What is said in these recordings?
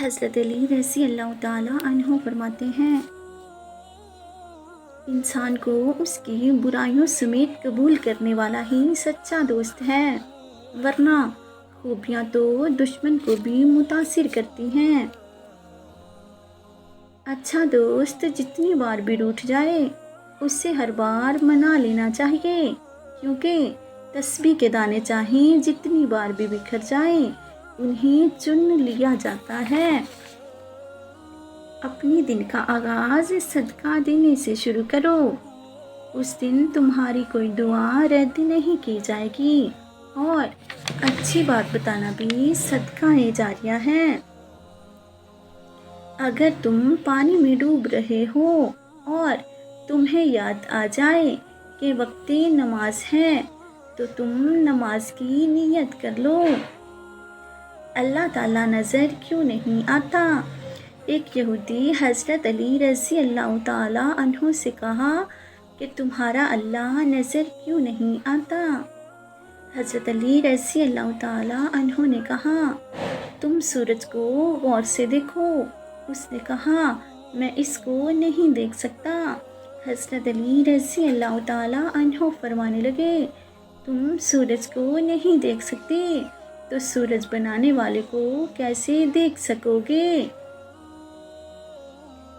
حضرت علی رضی اللہ تعالیٰ عنہ فرماتے ہیں، انسان کو اس کی برائیوں سمیت قبول کرنے والا ہی سچا دوست ہے، ورنہ خوبیاں تو دشمن کو بھی متاثر کرتی ہیں۔ اچھا دوست جتنی بار بھی روٹھ جائے اس سے ہر بار منا لینا چاہیے، کیونکہ تسبیح کے دانے چاہیں جتنی بار بھی بکھر جائیں انہیں چن لیا جاتا ہے۔ اپنی دن کا آغاز صدقہ دینے سے شروع کرو، اس دن تمہاری کوئی دعا رد نہیں کی جائے گی، اور اچھی بات بتانا بھی صدقہ جاریہ ہے۔ اگر تم پانی میں ڈوب رہے ہو اور تمہیں یاد آ جائے کہ وقت نماز ہے تو تم نماز کی نیت کر لو۔ اللہ تعالیٰ نظر کیوں نہیں آتا؟ ایک یہودی حضرت علی رضی اللہ تعالیٰ عنہ سے کہا کہ تمہارا اللہ نظر کیوں نہیں آتا؟ حضرت علی رضی اللہ تعالیٰ عنہ نے کہا، تم سورج کو غور سے دیکھو۔ اس نے کہا، میں اس کو نہیں دیکھ سکتا۔ حضرت علی رضی اللہ تعالیٰ عنہ فرمانے لگے، تم سورج کو نہیں دیکھ سکتے تو سورج بنانے والے کو کیسے دیکھ سکو گے؟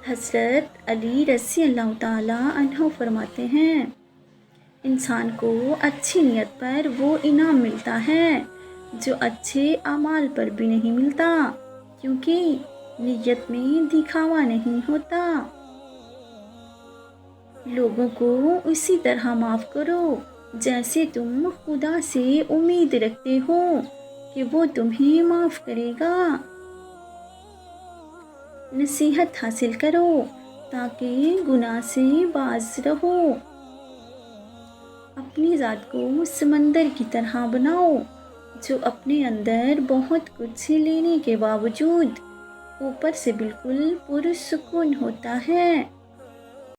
حضرت علی رضی اللہ تعالیٰ عنہ فرماتے ہیں، انسان کو اچھی نیت پر وہ انعام ملتا ہے جو اچھے اعمال پر بھی نہیں ملتا، کیونکہ نیت میں دکھاوا نہیں ہوتا۔ لوگوں کو اسی طرح معاف کرو جیسے تم خدا سے امید رکھتے ہو کہ وہ تمہیں معاف کرے گا۔ نصیحت حاصل کرو تاکہ گناہ سے باز رہو۔ اپنی ذات کو سمندر کی طرح بناؤ جو اپنے اندر بہت کچھ لینے کے باوجود اوپر سے بالکل پرسکون ہوتا ہے۔